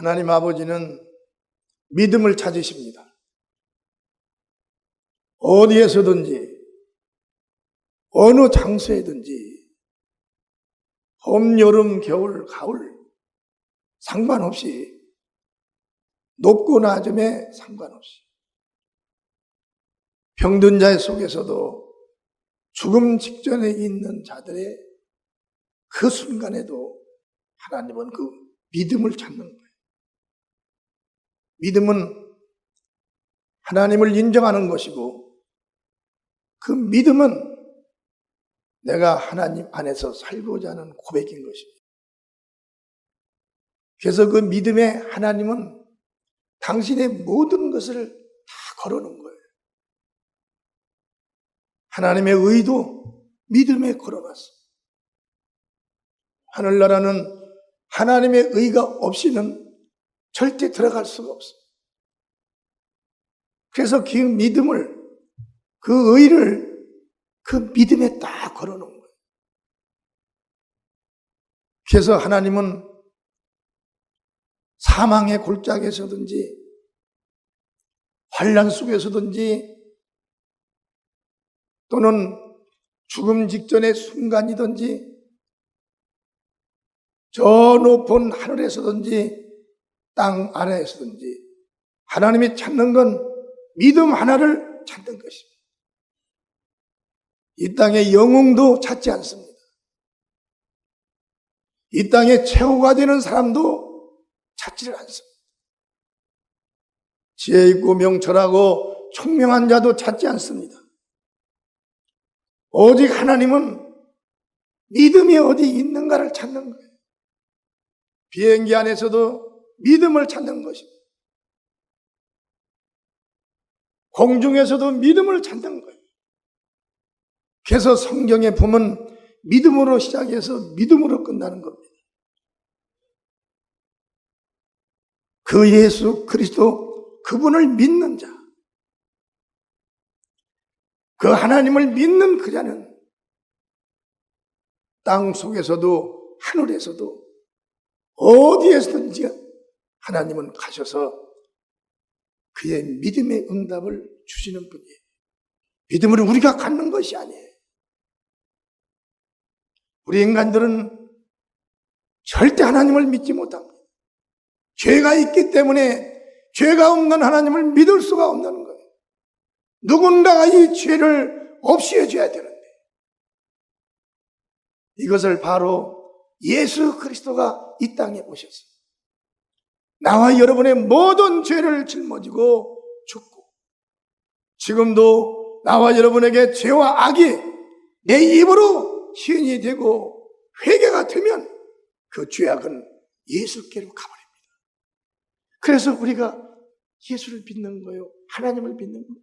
하나님 아버지는 믿음을 찾으십니다. 어디에서든지 어느 장소에든지 봄, 여름, 겨울, 가을 상관없이 높고 낮음에 상관없이 병든 자 속에서도 죽음 직전에 있는 자들의 그 순간에도 하나님은 그 믿음을 찾는 거예요. 믿음은 하나님을 인정하는 것이고 그 믿음은 내가 하나님 안에서 살고자 하는 고백인 것입니다. 그래서 그 믿음에 하나님은 당신의 모든 것을 다 걸어놓은 거예요. 하나님의 의도 믿음에 걸어놨어요. 하늘나라는 하나님의 의가 없이는 절대 들어갈 수가 없어요. 그래서 그 믿음을, 그 의를 그 믿음에 딱 걸어놓은 거예요. 그래서 하나님은 사망의 골짜기에서든지 환난 속에서든지 또는 죽음 직전의 순간이든지 저 높은 하늘에서든지 땅 아래에서든지 하나님이 찾는 건 믿음 하나를 찾는 것입니다. 이 땅의 영웅도 찾지 않습니다. 이 땅의 최고가 되는 사람도 찾지를 않습니다. 지혜 있고 명철하고 총명한 자도 찾지 않습니다. 오직 하나님은 믿음이 어디 있는가를 찾는 거예요. 비행기 안에서도 믿음을 찾는 것입니다. 공중에서도 믿음을 찾는 거예요. 그래서 성경에 보면 믿음으로 시작해서 믿음으로 끝나는 겁니다. 그 예수 그리스도 그분을 믿는 자, 그 하나님을 믿는 그 자는 땅 속에서도 하늘에서도 어디에서든지 하나님은 가셔서 그의 믿음의 응답을 주시는 분이에요. 믿음을 우리가 갖는 것이 아니에요. 우리 인간들은 절대 하나님을 믿지 못합니다. 죄가 있기 때문에 죄가 없는 하나님을 믿을 수가 없는 거예요. 누군가가 이 죄를 없애줘야 줘야 되는데 이것을 바로 예수 그리스도가 이 땅에 오셨어요. 나와 여러분의 모든 죄를 짊어지고 죽고 지금도 나와 여러분에게 죄와 악이 내 입으로 시인이 되고 회개가 되면 그 죄악은 예수께로 가버립니다. 그래서 우리가 예수를 믿는 거예요. 하나님을 믿는 거예요.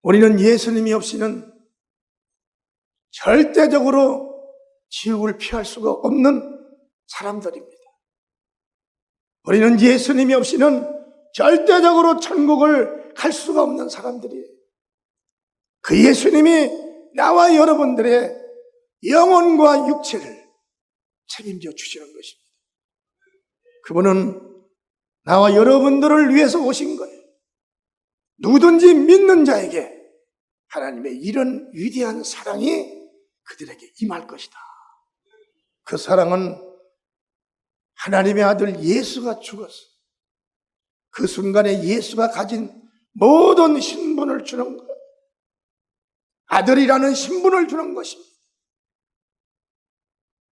우리는 예수님이 없이는 절대적으로 지옥을 피할 수가 없는 사람들입니다. 우리는 예수님이 없이는 절대적으로 천국을 갈 수가 없는 사람들이에요. 그 예수님이 나와 여러분들의 영혼과 육체를 책임져 주시는 것입니다. 그분은 나와 여러분들을 위해서 오신 거예요. 누구든지 믿는 자에게 하나님의 이런 위대한 사랑이 그들에게 임할 것이다. 그 사랑은 하나님의 아들 예수가 죽었어. 그 순간에 예수가 가진 모든 신분을 주는 거예요. 아들이라는 신분을 주는 것입니다.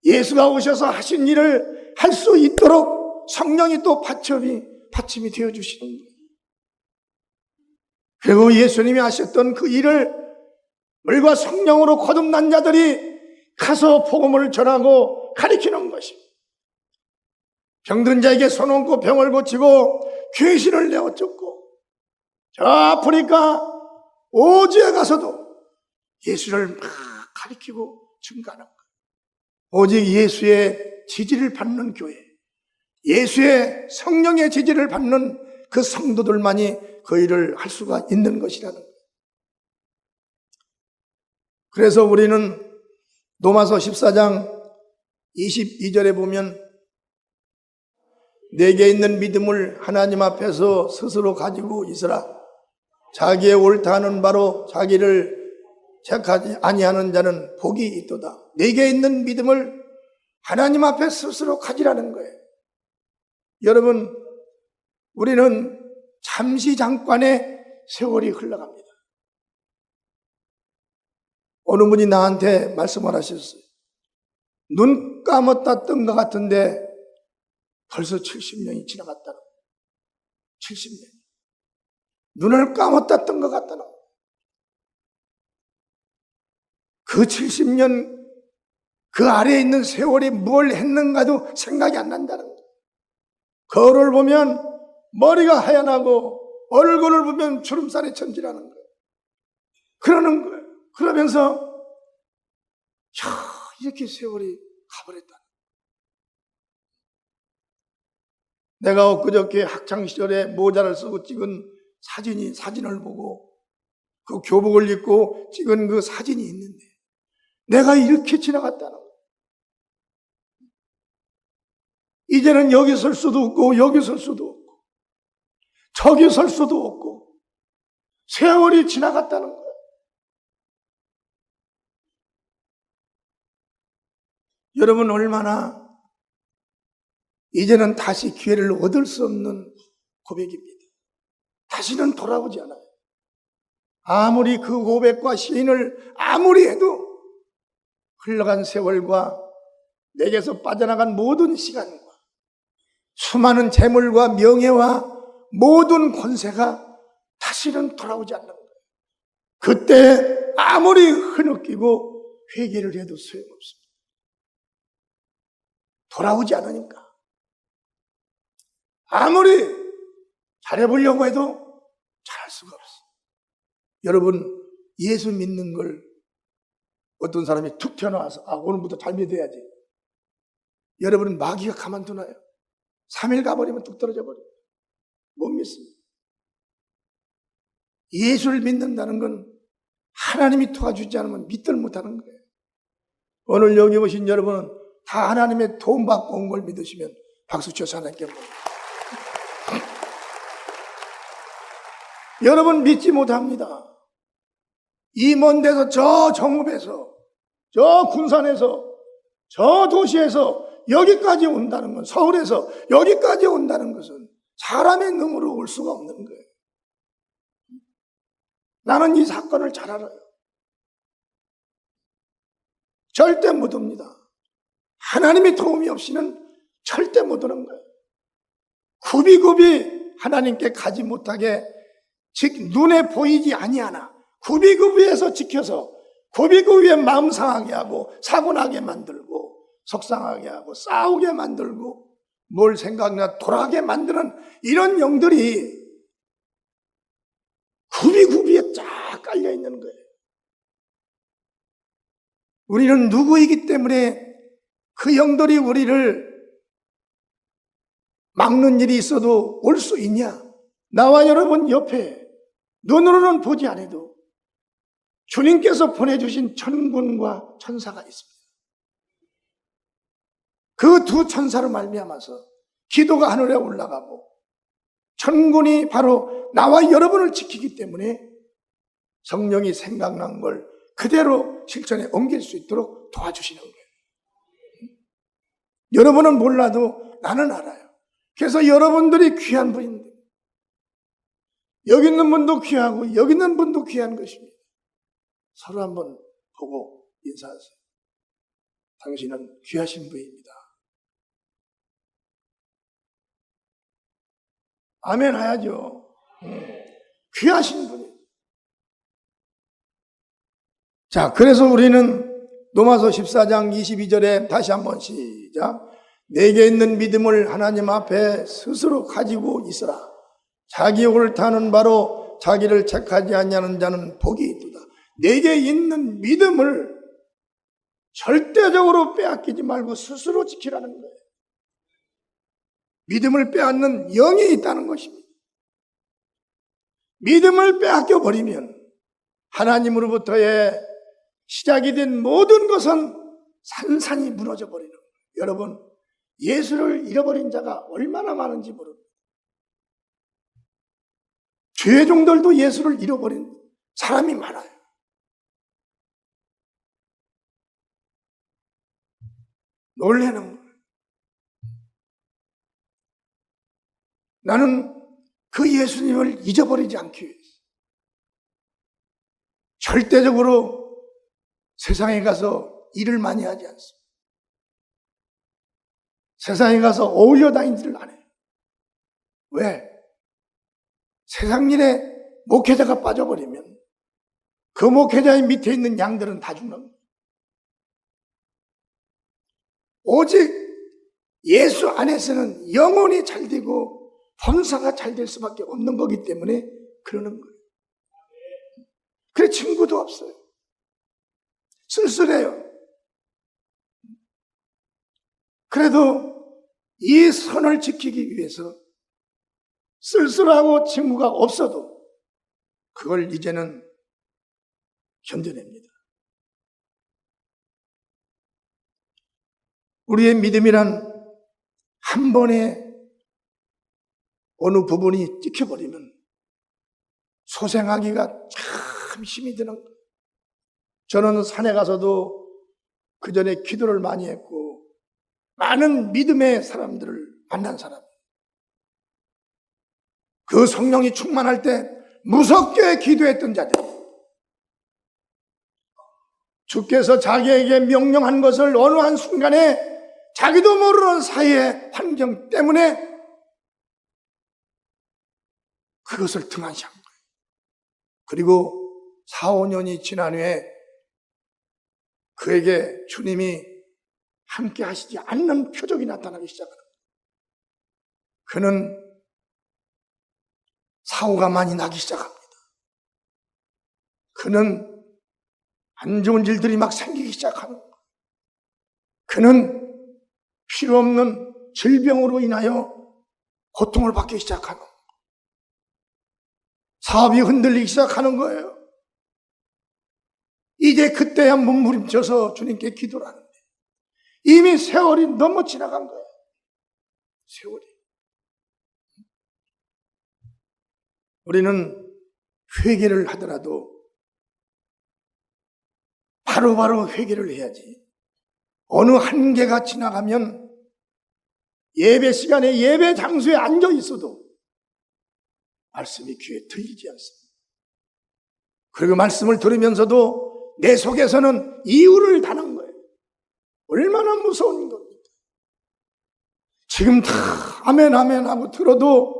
예수가 오셔서 하신 일을 할 수 있도록 성령이 또 받침이 되어 주시는 거예요. 그리고 예수님이 하셨던 그 일을 물과 성령으로 거듭난 자들이 가서 복음을 전하고 가르치는 것입니다. 병든 자에게 손 얹고 병을 고치고 귀신을 내어 쫓고 저 아프리카 오지에 가서도 예수를 막 가르치고 증거하는 거예요. 오직 예수의 지지를 받는 교회, 예수의 성령의 지지를 받는 그 성도들만이 그 일을 할 수가 있는 것이라는 거예요. 그래서 우리는 로마서 14장 22절에 보면 내게 있는 믿음을 하나님 앞에서 스스로 가지고 있으라. 자기의 옳다 하는 바로 자기를 책하지 아니하는 자는 복이 있도다. 내게 있는 믿음을 하나님 앞에 스스로 가지라는 거예요. 여러분, 우리는 잠시 잠깐의 세월이 흘러갑니다. 어느 분이 나한테 말씀을 하셨어요. 눈 감았다 뜬 것 같은데 벌써 70년이 지나갔다는 거예요. 70년. 눈을 감았다 뜬 것 같다는 거예요. 그 70년 그 아래에 있는 세월이 뭘 했는가도 생각이 안 난다는 거예요. 거울을 보면 머리가 하얀하고 얼굴을 보면 주름살이 천지라는 거예요. 그러는 거예요. 그러면서 이렇게 세월이 가버렸다. 내가 엊그저께 학창시절에 모자를 쓰고 찍은 사진을 보고 그 교복을 입고 찍은 그 사진이 있는데 내가 이렇게 지나갔다는 거예요. 이제는 여기 설 수도 없고 여기 설 수도 없고 저기 설 수도 없고 세월이 지나갔다는 거예요. 여러분, 얼마나 이제는 다시 기회를 얻을 수 없는 고백입니다. 다시는 돌아오지 않아요. 아무리 그 고백과 시인을 아무리 해도 흘러간 세월과 내게서 빠져나간 모든 시간과 수많은 재물과 명예와 모든 권세가 다시는 돌아오지 않는 거예요. 그때 아무리 흐느끼고 회개를 해도 소용없습니다. 돌아오지 않으니까. 아무리 잘해보려고 해도 잘할 수가 없어요. 여러분, 예수 믿는 걸 어떤 사람이 툭 튀어나와서 오늘부터 잘 믿어야지. 여러분은 마귀가 가만두나요? 3일 가버리면 뚝 떨어져 버려요. 못 믿습니다. 예수를 믿는다는 건 하나님이 도와주지 않으면 믿들 못하는 거예요. 오늘 여기 오신 여러분은 다 하나님의 도움 받고 온 걸 믿으시면 박수 쳐서 하나님께 여러분 믿지 못합니다. 이 먼 데서 저 정읍에서 저 군산에서 저 도시에서 여기까지 온다는 건, 서울에서 여기까지 온다는 것은 사람의 능으로 올 수가 없는 거예요. 나는 이 사건을 잘 알아요. 절대 못 옵니다. 하나님의 도움이 없이는 절대 못 오는 거예요. 굽이굽이 하나님께 가지 못하게 즉 눈에 보이지 아니하나 굽이굽이에서 지켜서 굽이굽이에 마음 상하게 하고 사고 나게 만들고 속상하게 하고 싸우게 만들고 뭘 생각나 돌아가게 만드는 이런 영들이 굽이굽이에 쫙 깔려 있는 거예요. 우리는 누구이기 때문에 그 영들이 우리를 막는 일이 있어도 올 수 있냐? 나와 여러분 옆에 눈으로는 보지 않아도 주님께서 보내주신 천군과 천사가 있습니다. 그 두 천사로 말미암아서 기도가 하늘에 올라가고 천군이 바로 나와 여러분을 지키기 때문에 성령이 생각난 걸 그대로 실천에 옮길 수 있도록 도와주시는 거예요. 여러분은 몰라도 나는 알아요. 그래서 여러분들이 귀한 분인데 여기 있는 분도 귀하고 여기 있는 분도 귀한 것입니다. 서로 한번 보고 인사하세요. 당신은 귀하신 분입니다. 아멘 해야죠. 귀하신 분이에요. 자, 그래서 우리는 로마서 14장 22절에 다시 한번 시작. 내게 있는 믿음을 하나님 앞에 스스로 가지고 있으라. 자기 옳다는 바로 자기를 책하지 아니하는 자는 복이 있도다. 내게 있는 믿음을 절대적으로 빼앗기지 말고 스스로 지키라는 거예요. 믿음을 빼앗는 영이 있다는 것입니다. 믿음을 빼앗겨 버리면 하나님으로부터의 시작이 된 모든 것은 산산이 무너져 버리는 거예요. 여러분, 예수를 잃어버린 자가 얼마나 많은지 모릅니다. 죄종들도 예수를 잃어버린 사람이 많아요. 놀라는 거예요. 나는 그 예수님을 잊어버리지 않기 위해서 절대적으로 세상에 가서 일을 많이 하지 않습니다. 세상에 가서 어울려 다니지를 안 해요. 왜? 세상 일에 목회자가 빠져버리면 그 목회자의 밑에 있는 양들은 다 죽는 거예요. 오직 예수 안에서는 영혼이 잘 되고 범사가 잘 될 수밖에 없는 거기 때문에 그러는 거예요. 그래 친구도 없어요. 쓸쓸해요. 그래도 이 선을 지키기 위해서 쓸쓸하고 친구가 없어도 그걸 이제는 견뎌냅니다. 우리의 믿음이란 한 번에 어느 부분이 찍혀버리면 소생하기가 참 힘이 드는 거예요. 저는 산에 가서도 그 전에 기도를 많이 했고 많은 믿음의 사람들을 만난 사람. 그 성령이 충만할 때 무섭게 기도했던 자들. 주께서 자기에게 명령한 것을 어느 한순간에 자기도 모르는 사이의 환경 때문에 그것을 등한시한 거예요. 그리고 4, 5년이 지난 후에 그에게 주님이 함께 하시지 않는 표적이 나타나기 시작합니다. 그는 사고가 많이 나기 시작합니다. 그는 안 좋은 일들이 막 생기기 시작하는 거예요. 그는 필요 없는 질병으로 인하여 고통을 받기 시작하는 거예요. 사업이 흔들리기 시작하는 거예요. 이제 그때야 몸부림쳐서 주님께 기도를 하는데 이미 세월이 너무 지나간 거예요. 세월이. 우리는 회개를 하더라도 바로바로 회개를 해야지. 어느 한계가 지나가면 예배 시간에 예배 장소에 앉아 있어도 말씀이 귀에 들리지 않습니다. 그리고 말씀을 들으면서도 내 속에서는 이유를 다는 거예요. 얼마나 무서운 겁니까? 지금 다 아멘 아멘 하고 들어도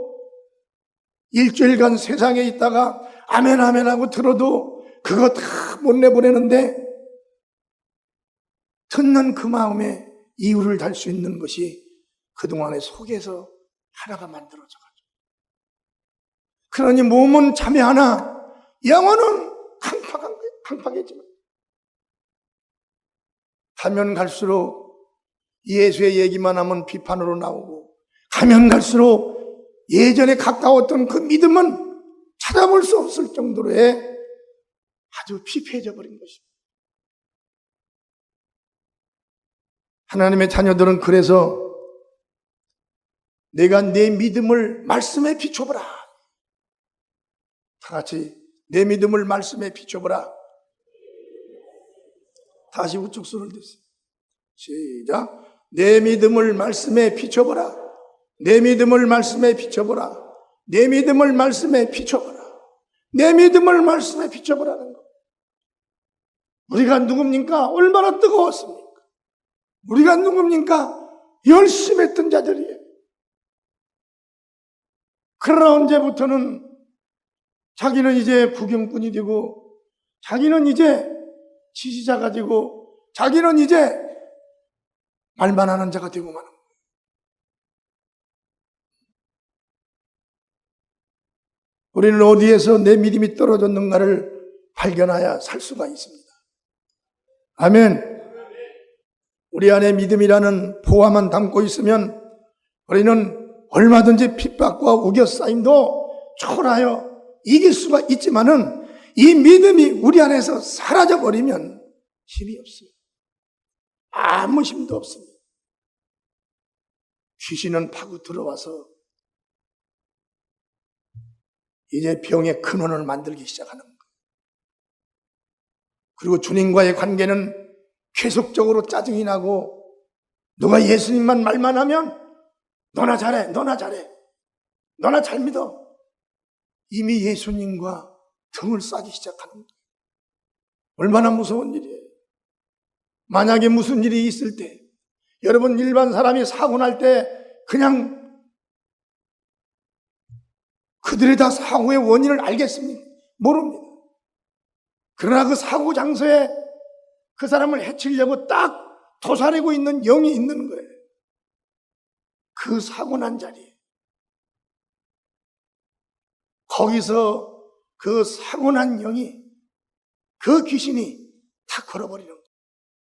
일주일간 세상에 있다가 아멘 아멘 하고 들어도 그거 다 못 내보내는데 듣는 그 마음에 이유를 달 수 있는 것이 그동안의 속에서 하나가 만들어져가지고 그러니 몸은 참여하나 영혼은 강팍했지만 가면 갈수록 예수의 얘기만 하면 비판으로 나오고 가면 갈수록 예전에 가까웠던 그 믿음은 찾아볼 수 없을 정도로의 아주 피폐해져 버린 것입니다. 하나님의 자녀들은 그래서 내가 내 믿음을 말씀에 비춰보라. 다 같이 내 믿음을 말씀에 비춰보라. 다시 우측 손을 드세요. 시작. 내 믿음을 말씀에 비춰보라. 내 믿음을 말씀에 비춰보라. 내 믿음을 말씀에 비춰보라. 내 믿음을 말씀에 비춰보라는 거. 우리가 누굽니까? 얼마나 뜨거웠습니까? 우리가 누굽니까? 열심히 했던 자들이에요. 그러나 언제부터는 자기는 이제 부경꾼이 되고 자기는 이제 지지자가 되고 자기는 이제 말만 하는 자가 되고 마는 거예요. 우리는 어디에서 내 믿음이 떨어졌는가를 발견해야 살 수가 있습니다. 아멘. 우리 안에 믿음이라는 보화만 담고 있으면 우리는 얼마든지 핍박과 우겨싸임도 초월하여 이길 수가 있지만은 이 믿음이 우리 안에서 사라져버리면 힘이 없어요. 아무 힘도 없습니다. 귀신은 파고 들어와서 이제 병의 근원을 만들기 시작하는 거예요. 그리고 주님과의 관계는 계속적으로 짜증이 나고, 누가 예수님만 말만 하면 너나 잘해, 너나 잘해, 너나 잘 믿어. 이미 예수님과 등을 싸기 시작하는 거예요. 얼마나 무서운 일이에요. 만약에 무슨 일이 있을 때, 여러분 일반 사람이 사고 날 때 그냥 그들이 다 사고의 원인을 알겠습니까? 모릅니다. 그러나 그 사고 장소에 그 사람을 해치려고 딱 도사리고 있는 영이 있는 거예요. 그 사고 난 자리에. 거기서 그 사고 난 영이, 그 귀신이 다 걸어버리는 거예요.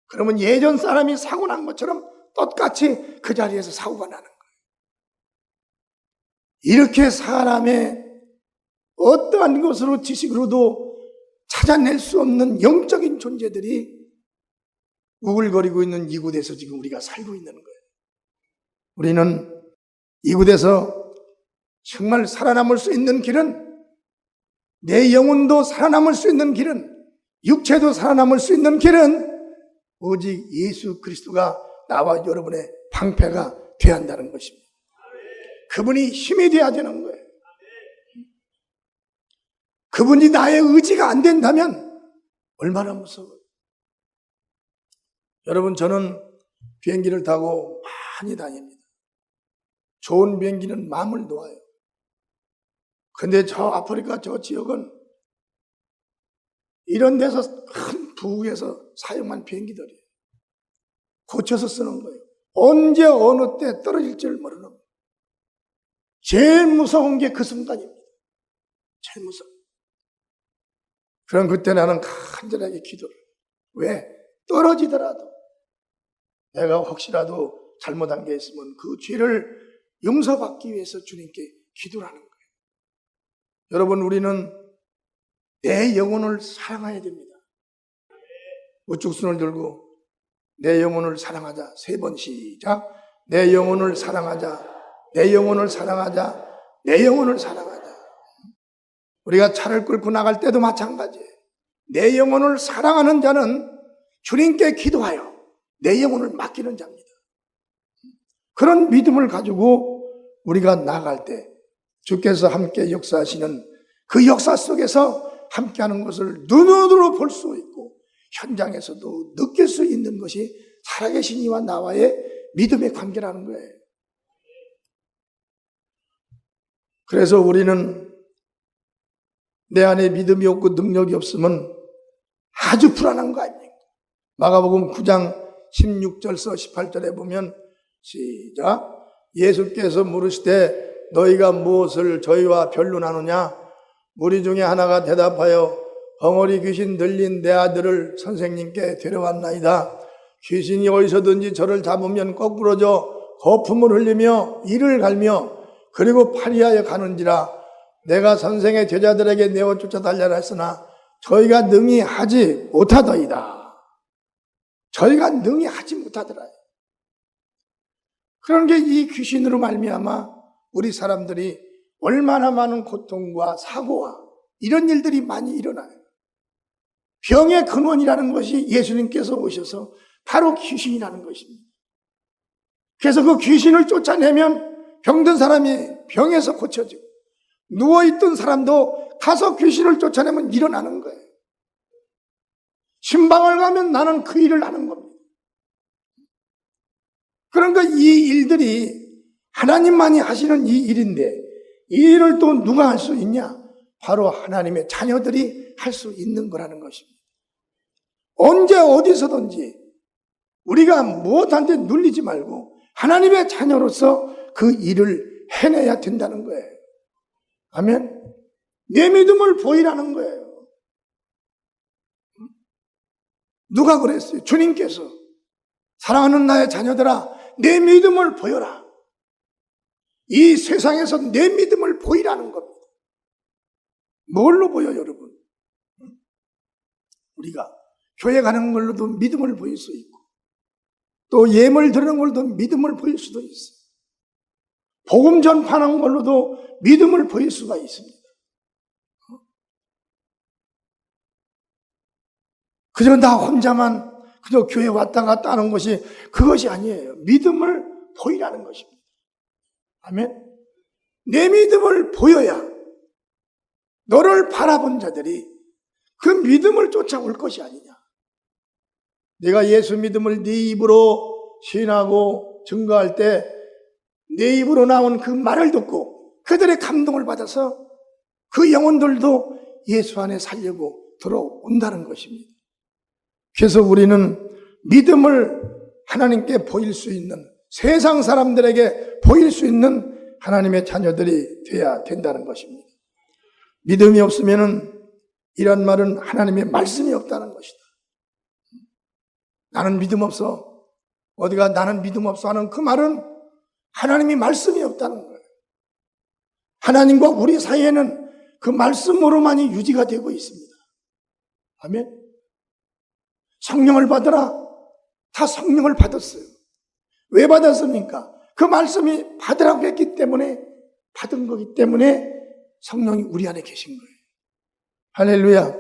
그러면 예전 사람이 사고 난 것처럼 똑같이 그 자리에서 사고가 나는 거예요. 이렇게 사람의 어떠한 것으로 지식으로도 찾아낼 수 없는 영적인 존재들이 우글거리고 있는 이곳에서 지금 우리가 살고 있는 거예요. 우리는 이곳에서 정말 살아남을 수 있는 길은, 내 영혼도 살아남을 수 있는 길은, 육체도 살아남을 수 있는 길은 오직 예수 그리스도가 나와 여러분의 방패가 되어야 한다는 것입니다. 그분이 힘이 되어야 되는 거예요. 그분이 나의 의지가 안 된다면 얼마나 무서워요. 여러분, 저는 비행기를 타고 많이 다닙니다. 좋은 비행기는 마음을 놓아요. 근데 저 아프리카 저 지역은 이런 데서 큰 부국에서 사용한 비행기들이에요. 고쳐서 쓰는 거예요. 언제 어느 때 떨어질지를 모르는 거예요. 제일 무서운 게 그 순간입니다. 제일 무서워. 그럼 그때 나는 간절하게 기도를. 왜? 떨어지더라도 내가 혹시라도 잘못한 게 있으면 그 죄를 용서받기 위해서 주님께 기도를 하는 거예요. 여러분, 우리는 내 영혼을 사랑해야 됩니다. 우측 손을 들고 내 영혼을 사랑하자. 3번 시작. 내 영혼을 사랑하자. 내 영혼을 사랑하자. 내 영혼을 사랑하자. 우리가 차를 끌고 나갈 때도 마찬가지예요. 내 영혼을 사랑하는 자는 주님께 기도하여 내 영혼을 맡기는 자입니다. 그런 믿음을 가지고 우리가 나갈 때 주께서 함께 역사하시는 그 역사 속에서 함께하는 것을 눈으로 볼 수 있고 현장에서도 느낄 수 있는 것이 살아계신 이와 나와의 믿음의 관계라는 거예요. 그래서 우리는 내 안에 믿음이 없고 능력이 없으면 아주 불안한 거 아닙니까? 마가복음 9장 16절서 18절에 보면 시작. 예수께서 물으시되 너희가 무엇을 저희와 변론하느냐? 무리 중에 하나가 대답하여 벙어리 귀신 들린 내 아들을 선생님께 데려왔나이다. 귀신이 어디서든지 저를 잡으면 거꾸러져 거품을 흘리며 이를 갈며 그리고 파리하여 가는지라. 내가 선생의 제자들에게 내어 쫓아달라라 했으나 저희가 능히 하지 못하더이다. 저희가 능히 하지 못하더라. 그런 게 이 귀신으로 말미암아 우리 사람들이 얼마나 많은 고통과 사고와 이런 일들이 많이 일어나요. 병의 근원이라는 것이 예수님께서 오셔서 바로 귀신이라는 것입니다. 그래서 그 귀신을 쫓아내면 병든 사람이 병에서 고쳐지고 누워있던 사람도 가서 귀신을 쫓아내면 일어나는 거예요. 신방을 가면 나는 그 일을 하는 겁니다. 그러니까 이 일들이 하나님만이 하시는 이 일인데 이 일을 또 누가 할 수 있냐? 바로 하나님의 자녀들이 할 수 있는 거라는 것입니다. 언제 어디서든지 우리가 무엇한테 눌리지 말고 하나님의 자녀로서 그 일을 해내야 된다는 거예요. 아멘. 내 믿음을 보이라는 거예요. 누가 그랬어요? 주님께서. 사랑하는 나의 자녀들아, 내 믿음을 보여라. 이 세상에서 내 믿음을 보이라는 겁니다. 뭘로 보여, 여러분? 우리가 교회 가는 걸로도 믿음을 보일 수 있고 또 예물 드리는 걸로도 믿음을 보일 수도 있어요. 복음 전파하는 걸로도 믿음을 보일 수가 있습니다. 그저 나 혼자만 그저 교회 왔다 갔다 하는 것이 그것이 아니에요. 믿음을 보이라는 것입니다. 아멘. 내 믿음을 보여야 너를 바라본 자들이 그 믿음을 쫓아올 것이 아니냐. 내가 예수 믿음을 네 입으로 시인하고 증거할 때 내 입으로 나온 그 말을 듣고 그들의 감동을 받아서 그 영혼들도 예수 안에 살려고 들어온다는 것입니다. 그래서 우리는 믿음을 하나님께 보일 수 있는, 세상 사람들에게 보일 수 있는 하나님의 자녀들이 되어야 된다는 것입니다. 믿음이 없으면은 이런 말은 하나님의 말씀이 없다는 것이다. 나는 믿음 없어. 어디가 나는 믿음 없어 하는 그 말은 하나님이 말씀이 없다는 거예요. 하나님과 우리 사이에는 그 말씀으로만이 유지가 되고 있습니다. 아멘. 성령을 받으라. 다 성령을 받았어요. 왜 받았습니까? 그 말씀이 받으라고 했기 때문에, 받은 거기 때문에 성령이 우리 안에 계신 거예요. 할렐루야.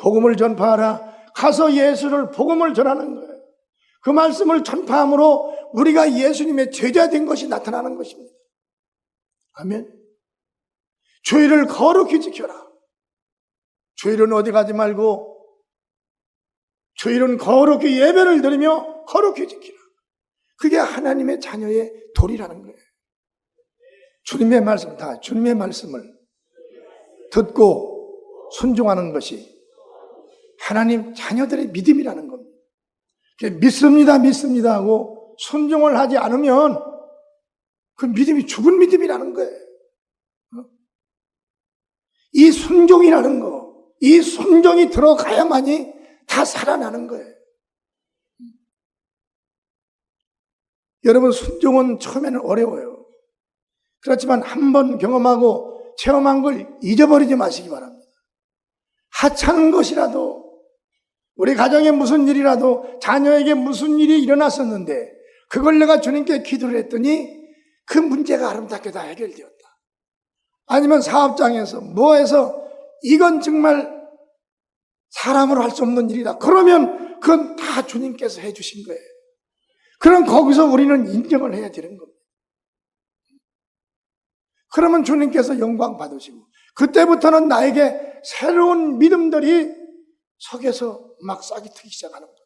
복음을 전파하라. 가서 예수를 복음을 전하는 거예요. 그 말씀을 전파함으로 우리가 예수님의 제자 된 것이 나타나는 것입니다. 아멘. 주일을 거룩히 지켜라. 주일은 어디 가지 말고 주일은 거룩히 예배를 드리며 거룩히 지키라. 그게 하나님의 자녀의 도리라는 거예요. 주님의 말씀, 다 주님의 말씀을 듣고 순종하는 것이 하나님 자녀들의 믿음이라는 겁니다. 믿습니다, 믿습니다 하고 순종을 하지 않으면 그 믿음이 죽은 믿음이라는 거예요. 이 순종이라는 거, 이 순종이 들어가야만이 다 살아나는 거예요. 여러분, 순종은 처음에는 어려워요. 그렇지만 한번 경험하고 체험한 걸 잊어버리지 마시기 바랍니다. 하찮은 것이라도, 우리 가정에 무슨 일이라도, 자녀에게 무슨 일이 일어났었는데 그걸 내가 주님께 기도를 했더니 그 문제가 아름답게 다 해결되었다. 아니면 사업장에서 뭐해서 이건 정말 사람으로 할 수 없는 일이다. 그러면 그건 다 주님께서 해주신 거예요. 그럼 거기서 우리는 인정을 해야 되는 겁니다. 그러면 주님께서 영광 받으시고 그때부터는 나에게 새로운 믿음들이 속에서 막 싹이 트기 시작하는 거죠.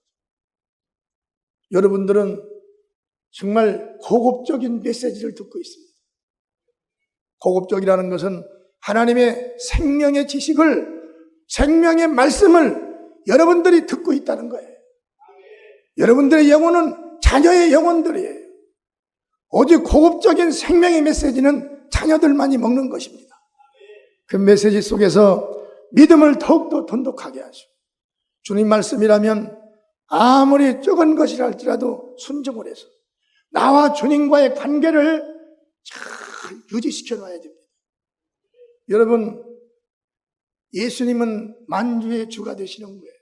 여러분들은 정말 고급적인 메시지를 듣고 있습니다. 고급적이라는 것은 하나님의 생명의 지식을, 생명의 말씀을 여러분들이 듣고 있다는 거예요. 여러분들의 영혼은 자녀의 영혼들이에요. 오직 고급적인 생명의 메시지는 자녀들만이 먹는 것입니다. 그 메시지 속에서 믿음을 더욱더 돈독하게 하시고, 주님 말씀이라면 아무리 적은 것이라 할지라도 순종을 해서 나와 주님과의 관계를 잘 유지시켜 놔야 됩니다. 여러분, 예수님은 만주의 주가 되시는 거예요.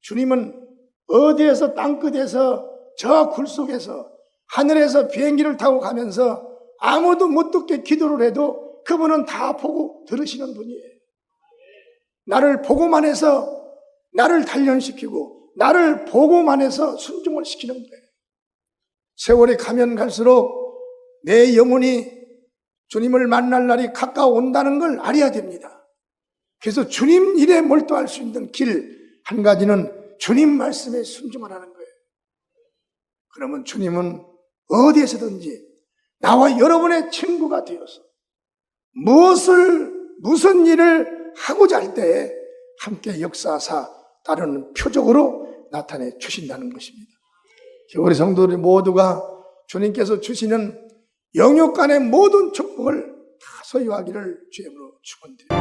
주님은 어디에서 땅끝에서 저 굴 속에서 하늘에서 비행기를 타고 가면서 아무도 못 듣게 기도를 해도 그분은 다 보고 들으시는 분이에요. 나를 보고만 해서 나를 단련시키고 나를 보고만 해서 순종을 시키는 거예요. 세월이 가면 갈수록 내 영혼이 주님을 만날 날이 가까워온다는 걸 알아야 됩니다. 그래서 주님 일에 몰두할 수 있는 길 한 가지는 주님 말씀에 순종하라는 거예요. 그러면 주님은 어디에서든지 나와 여러분의 친구가 되어서 무슨 일을 하고자 할 때에 함께 역사하사 따르는 표적으로 나타내 주신다는 것입니다. 우리 성도들 모두가 주님께서 주시는 영육 간의 모든 축복을 다 소유하기를 주님으로 축원드립니다.